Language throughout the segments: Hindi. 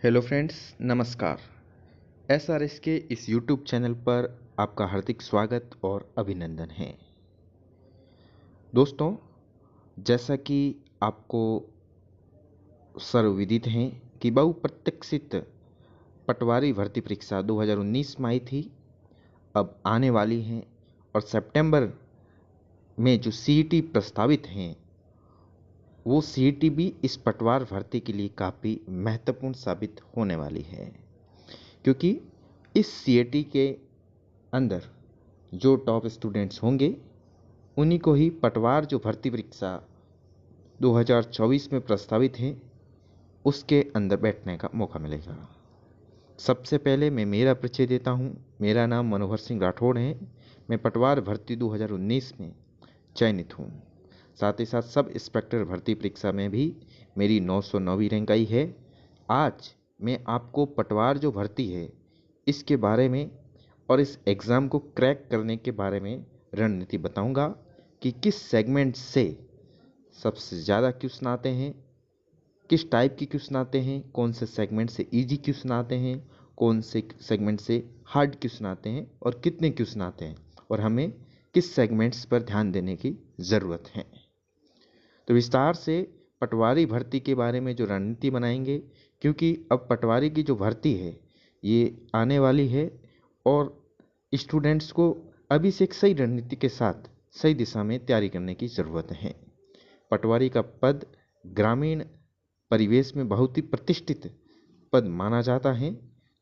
हेलो फ्रेंड्स, नमस्कार। एसआरएस के इस यूट्यूब चैनल पर आपका हार्दिक स्वागत और अभिनंदन है। दोस्तों, जैसा कि आपको सर्वविदित है कि बहुप्रतीक्षित पटवारी भर्ती परीक्षा 2019 में आई थी, अब आने वाली है और सितंबर में जो सीईटी प्रस्तावित हैं वो सीईटी भी इस पटवार भर्ती के लिए काफ़ी महत्वपूर्ण साबित होने वाली है, क्योंकि इस सीईटी के अंदर जो टॉप स्टूडेंट्स होंगे उन्हीं को ही पटवार जो भर्ती परीक्षा 2024 में प्रस्तावित है उसके अंदर बैठने का मौका मिलेगा। सबसे पहले मैं मेरा परिचय देता हूं। मेरा नाम मनोहर सिंह राठौड़ है। मैं पटवार भर्ती 2019 में चयनित हूं। साथ ही साथ सब इंस्पेक्टर भर्ती परीक्षा में भी मेरी 909वीं रैंक आई है। आज मैं आपको पटवार जो भर्ती है इसके बारे में और इस एग्ज़ाम को क्रैक करने के बारे में रणनीति बताऊंगा कि किस सेगमेंट से सबसे ज़्यादा क्वेश्चन आते हैं, किस टाइप के क्वेश्चन आते हैं, कौन से सेगमेंट से इजी क्वेश्चन आते हैं, कौन से सेगमेंट से हार्ड क्वेश्चन आते हैं और कितने क्वेश्चन आते हैं और हमें किस सेगमेंट्स पर ध्यान देने की ज़रूरत है। तो विस्तार से पटवारी भर्ती के बारे में जो रणनीति बनाएंगे, क्योंकि अब पटवारी की जो भर्ती है ये आने वाली है और स्टूडेंट्स को अभी से एक सही रणनीति के साथ सही दिशा में तैयारी करने की ज़रूरत है। पटवारी का पद ग्रामीण परिवेश में बहुत ही प्रतिष्ठित पद माना जाता है।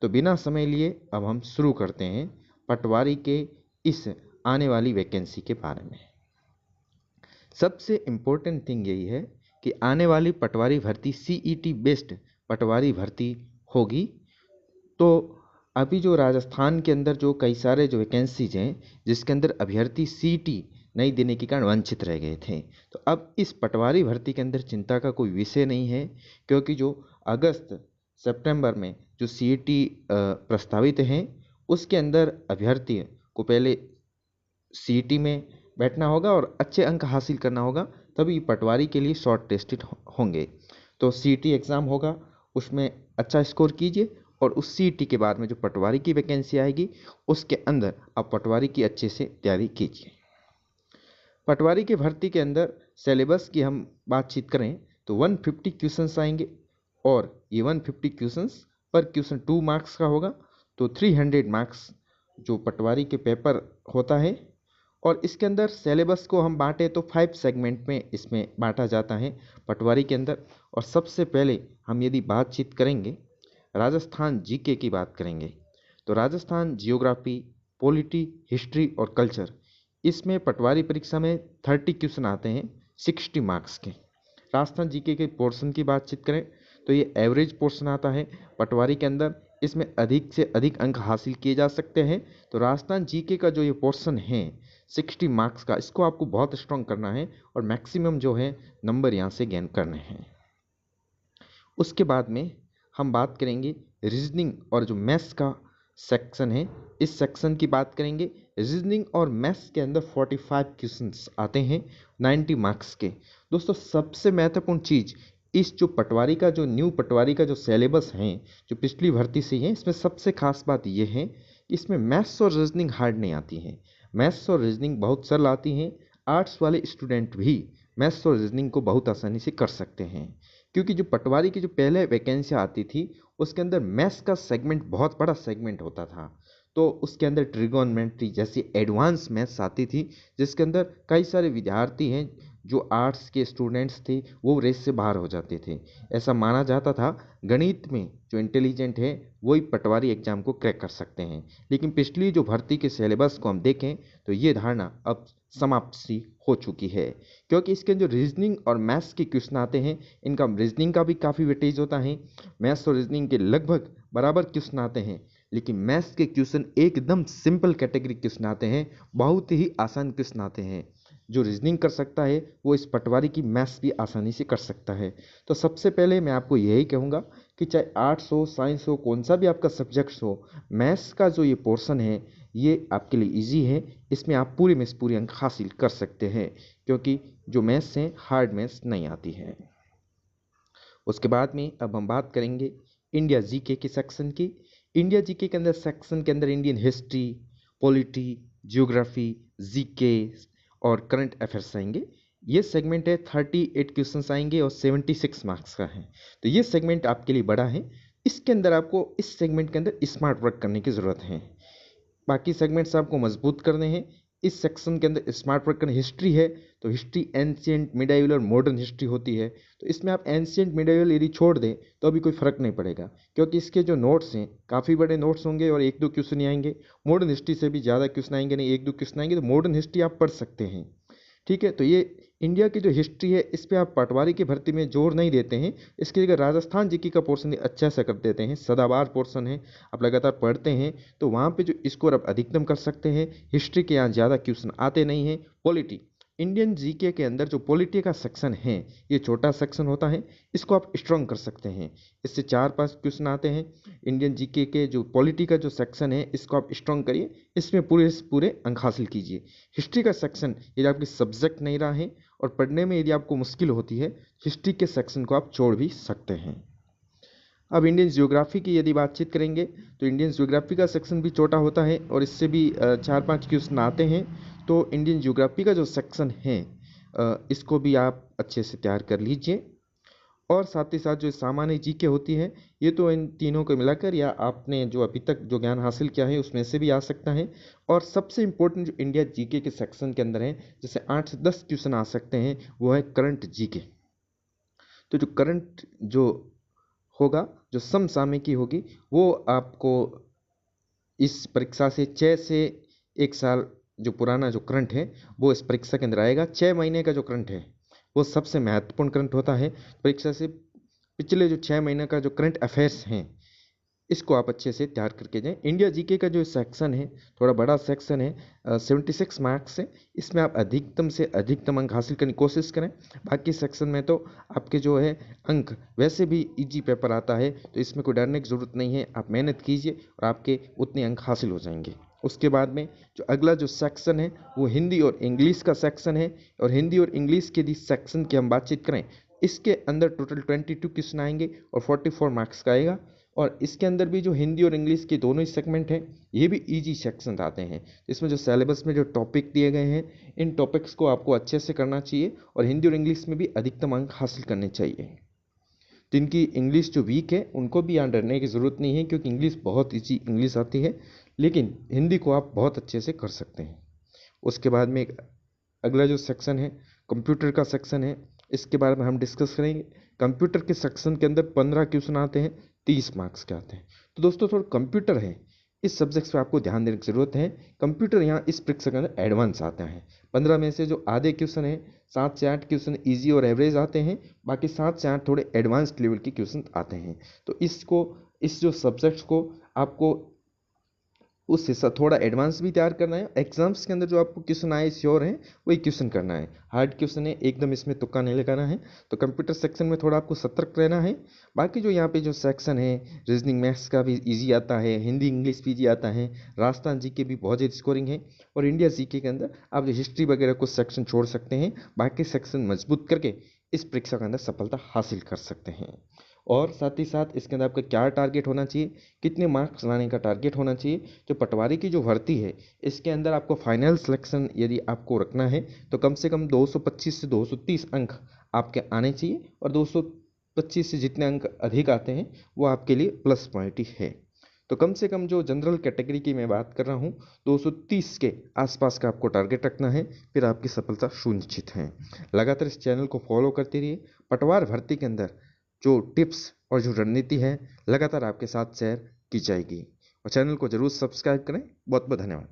तो बिना समय लिए अब हम शुरू करते हैं पटवारी के इस आने वाली वैकेंसी के बारे में। सबसे इम्पोर्टेंट थिंग यही है कि आने वाली पटवारी भर्ती सीईटी बेस्ड पटवारी भर्ती होगी। तो अभी जो राजस्थान के अंदर जो कई सारे जो वैकेंसीज हैं जिसके अंदर अभ्यर्थी सीईटी नहीं देने के कारण वंचित रह गए थे, तो अब इस पटवारी भर्ती के अंदर चिंता का कोई विषय नहीं है, क्योंकि जो अगस्त सितंबर में जो सीईटी प्रस्तावित हैं उसके अंदर अभ्यर्थी को पहले सीईटी में बैठना होगा और अच्छे अंक हासिल करना होगा, तभी पटवारी के लिए शॉर्ट टेस्टेड होंगे। तो सीईटी एग्ज़ाम होगा, उसमें अच्छा स्कोर कीजिए और उस सीईटी के बाद में जो पटवारी की वैकेंसी आएगी उसके अंदर आप पटवारी की अच्छे से तैयारी कीजिए। पटवारी की भर्ती के अंदर सिलेबस की हम बातचीत करें तो 150 क्वेश्चंस आएंगे और ये 150 क्वेश्चंस पर क्वेश्चन 2 मार्क्स का होगा, तो 300 मार्क्स जो पटवारी के पेपर होता है। और इसके अंदर सिलेबस को हम बांटे तो 5 सेगमेंट में इसमें बांटा जाता है पटवारी के अंदर। और सबसे पहले हम यदि बातचीत करेंगे राजस्थान जीके की बात करेंगे, तो राजस्थान जियोग्राफी, पॉलिटी, हिस्ट्री और कल्चर, इसमें पटवारी परीक्षा में 30 क्वेश्चन आते हैं 60 मार्क्स के। राजस्थान जीके के पोर्शन की बातचीत करें तो ये एवरेज पोर्शन आता है पटवारी के अंदर, इसमें अधिक से अधिक अंक हासिल किए जा सकते हैं। तो राजस्थान जीके का जो ये पोर्शन है 60 मार्क्स का, इसको आपको बहुत स्ट्रॉन्ग करना है और मैक्सिमम जो है नंबर यहाँ से गेन करने हैं। उसके बाद में हम बात करेंगे रीजनिंग और जो मैथ्स का सेक्शन है, इस सेक्शन की बात करेंगे। रीजनिंग और मैथ्स के अंदर 45 क्वेश्चंस आते हैं 90 मार्क्स के। दोस्तों, सबसे महत्वपूर्ण चीज़ इस जो पटवारी का जो न्यू पटवारी का जो सिलेबस है जो पिछली भर्ती से है, इसमें सबसे खास बात यह है कि इसमें मैथ्स और रीजनिंग हार्ड नहीं आती है। मैथ्स और रीजनिंग बहुत सरल आती हैं। आर्ट्स वाले स्टूडेंट भी मैथ्स और रीजनिंग को बहुत आसानी से कर सकते हैं, क्योंकि जो पटवारी की जो पहले वैकेंसी आती थी उसके अंदर मैथ्स का सेगमेंट बहुत बड़ा सेगमेंट होता था। तो उसके अंदर ट्रिगोनोमेट्री जैसी एडवांस मैथ्स आती थी, जिसके अंदर कई सारे विद्यार्थी हैं जो आर्ट्स के स्टूडेंट्स थे वो रेस से बाहर हो जाते थे। ऐसा माना जाता था गणित में जो इंटेलिजेंट है वही पटवारी एग्जाम को क्रैक कर सकते हैं। लेकिन पिछली जो भर्ती के सिलेबस को हम देखें तो ये धारणा अब समाप्त सी हो चुकी है, क्योंकि इसके जो रीजनिंग और मैथ्स के क्वेश्चन आते हैं इनका रीजनिंग का भी काफ़ी वेटेज होता है। मैथ्स और रीजनिंग के लगभग बराबर क्वेश्चन आते हैं, लेकिन मैथ्स के क्वेश्चन एकदम सिंपल कैटेगरी क्वेश्चन आते हैं, बहुत ही आसान क्वेश्चन आते हैं। जो रीजनिंग कर सकता है वो इस पटवारी की मैथ्स भी आसानी से कर सकता है। तो सबसे पहले मैं आपको यही कहूँगा कि चाहे आर्ट्स हो, साइंस हो, कौन सा भी आपका सब्जेक्ट्स हो, मैथ्स का जो ये पोर्शन है ये आपके लिए इजी है। इसमें आप पूरे में से पूरे अंक हासिल कर सकते हैं, क्योंकि जो मैथ्स हैं हार्ड मैथ्स नहीं आती है। उसके बाद में अब हम बात करेंगे इंडिया जीके की सेक्शन की। इंडिया जीके के अंदर सेक्शन के अंदर Indian history, polity, geography, GK और करंट अफेयर्स आएंगे। ये सेगमेंट है 38 क्वेश्चंस आएंगे और 76 मार्क्स का है। तो ये सेगमेंट आपके लिए बड़ा है। इसके अंदर आपको इस सेगमेंट के अंदर स्मार्ट वर्क करने की ज़रूरत है। बाकी सेगमेंट्स आपको मजबूत करने हैं। इस सेक्शन के अंदर स्मार्ट वर्क करना, हिस्ट्री है तो हिस्ट्री एंशिएंट, मिडाइवल और मॉडर्न हिस्ट्री होती है। तो इसमें आप एंशिएंट, मिडाइवल यदि छोड़ दें तो अभी कोई फ़र्क नहीं पड़ेगा, क्योंकि इसके जो नोट्स हैं काफ़ी बड़े नोट्स होंगे और एक दो क्वेश्चन ही आएंगे। मॉडर्न हिस्ट्री से भी ज़्यादा क्वेश्चन आएंगे नहीं, एक दो क्वेश्चन आएंगे। तो मॉडर्न हिस्ट्री आप पढ़ सकते हैं। ठीक है, तो ये इंडिया की जो हिस्ट्री है इस पे आप पटवारी की भर्ती में जोर नहीं देते हैं। इसकी जगह राजस्थान जीके का पोर्शन अच्छा से कर देते हैं, सदाबहार पोर्शन है, आप लगातार पढ़ते हैं तो वहाँ पे जो स्कोर आप अधिकतम कर सकते हैं। हिस्ट्री के यहाँ ज़्यादा क्वेश्चन आते नहीं हैं। पॉलिटी, इंडियन जीके के अंदर जो पॉलिटी का सेक्शन है ये छोटा सेक्शन होता है, इसको आप स्ट्रॉन्ग कर सकते हैं। इससे 4-5 क्वेश्चन आते हैं। इंडियन जीके के जो पॉलिटी का जो सेक्शन है इसको आप स्ट्रॉन्ग करिए, इसमें पूरे से पूरे अंक हासिल कीजिए। हिस्ट्री का सेक्शन यदि आपके सब्जेक्ट नहीं रहा है और पढ़ने में यदि आपको मुश्किल होती है, हिस्ट्री के सेक्शन को आप छोड़ भी सकते हैं। अब इंडियन ज्योग्राफी की यदि बातचीत करेंगे तो इंडियन ज्योग्राफी का सेक्शन भी छोटा होता है और इससे भी 4-5 क्वेश्चन आते हैं। तो इंडियन ज्योग्राफी का जो सेक्शन है इसको भी आप अच्छे से तैयार कर लीजिए। और साथ ही साथ जो सामान्य जीके होती है ये तो इन तीनों को मिलाकर या आपने जो अभी तक जो ज्ञान हासिल किया है उसमें से भी आ सकता है। और सबसे इम्पोर्टेंट जो इंडिया जीके के सेक्शन के अंदर है, जैसे 8 से 10 क्वेश्चन आ सकते हैं, वो है करंट जीके। तो जो करंट जो होगा, जो समसामयिकी होगी, वो आपको इस परीक्षा से 6 से 1 साल जो पुराना जो करंट है वो इस परीक्षा के अंदर आएगा। 6 महीने का जो करंट है वो सबसे महत्वपूर्ण करंट होता है परीक्षा से। पिछले जो 6 महीने का जो करंट अफेयर्स हैं इसको आप अच्छे से तैयार करके जाएं। इंडिया जीके का जो सेक्शन है थोड़ा बड़ा सेक्शन है, 76 मार्क्स है। इसमें आप अधिकतम से अधिकतम अंक हासिल करने की कोशिश करें। बाकी सेक्शन में तो आपके जो है अंक वैसे भी इजी पेपर आता है, तो इसमें कोई डरने की ज़रूरत नहीं है। आप मेहनत कीजिए और आपके उतने अंक हासिल हो जाएंगे। उसके बाद में जो अगला जो सेक्शन है वो हिंदी और इंग्लिश का सेक्शन है। और हिंदी और इंग्लिश के जिस सेक्शन की हम बातचीत करें, इसके अंदर टोटल 22 क्वेश्चन आएंगे और 44 मार्क्स का आएगा। और इसके अंदर भी जो हिंदी और इंग्लिश के दोनों ही सेगमेंट हैं ये भी इजी सेक्शन आते हैं। इसमें जो सिलेबस में जो टॉपिक दिए गए हैं इन टॉपिक्स को आपको अच्छे से करना चाहिए और हिंदी और इंग्लिश में भी अधिकतम अंक हासिल करने चाहिए। जिनकी इंग्लिश जो वीक है उनको भी यहाँ डरने की ज़रूरत नहीं है, क्योंकि इंग्लिश बहुत ईजी इंग्लिश आती है, लेकिन हिंदी को आप बहुत अच्छे से कर सकते हैं। उसके बाद में एक अगला जो सेक्शन है कंप्यूटर का सेक्शन है, इसके बारे में हम डिस्कस करेंगे। कंप्यूटर के सेक्शन के अंदर 15 क्वेश्चन आते हैं, 30 मार्क्स के आते हैं। तो दोस्तों थोड़ा कंप्यूटर है इस सब्जेक्ट पे आपको ध्यान देने की ज़रूरत है। कंप्यूटर यहाँ इस परीक्षा के अंदर एडवांस आता है। 15 में से जो आधे क्वेश्चन है 7 से 8 क्वेश्चन ईजी और एवरेज आते हैं, बाकी 7 से 8 थोड़े एडवांस्ड लेवल के क्वेश्चन आते हैं। तो इस जो सब्जेक्ट्स को आपको उस हिस्सा थोड़ा एडवांस भी तैयार करना है। एग्जाम्स के अंदर जो आपको क्वेश्चन आए श्योर हैं वही क्वेश्चन करना है। हार्ड क्वेश्चन है एकदम इसमें तुक्का नहीं लगाना है। तो कंप्यूटर सेक्शन में थोड़ा आपको सतर्क रहना है। बाकी जो यहाँ पे जो सेक्शन है रीजनिंग मैथ्स का भी इजी आता है, हिंदी इंग्लिश भी इजी आता है, राजस्थान जीके भी बहुत ज़्यादा स्कोरिंग है। और इंडिया जीके के अंदर आप जो हिस्ट्री वगैरह कुछ सेक्शन छोड़ सकते हैं, बाकी सेक्शन मजबूत करके इस परीक्षा के अंदर सफलता हासिल कर सकते हैं। और साथ ही साथ इसके अंदर आपका क्या टारगेट होना चाहिए, कितने मार्क्स लाने का टारगेट होना चाहिए। जो पटवारी की जो भर्ती है इसके अंदर आपको फाइनल सिलेक्शन यदि आपको रखना है तो कम से कम 225 से 230 अंक आपके आने चाहिए। और 225 से जितने अंक अधिक आते हैं वो आपके लिए प्लस पॉइंट ही है। तो कम से कम जो जनरल कैटेगरी की मैं बात कर रहा हूँ 230 के आसपास का आपको टारगेट रखना है, फिर आपकी सफलता सुनिश्चित है। लगातार इस चैनल को फॉलो करते रहिए। पटवार भर्ती के अंदर जो टिप्स और जो रणनीति है लगातार आपके साथ शेयर की जाएगी। और चैनल को जरूर सब्सक्राइब करें। बहुत बहुत धन्यवाद।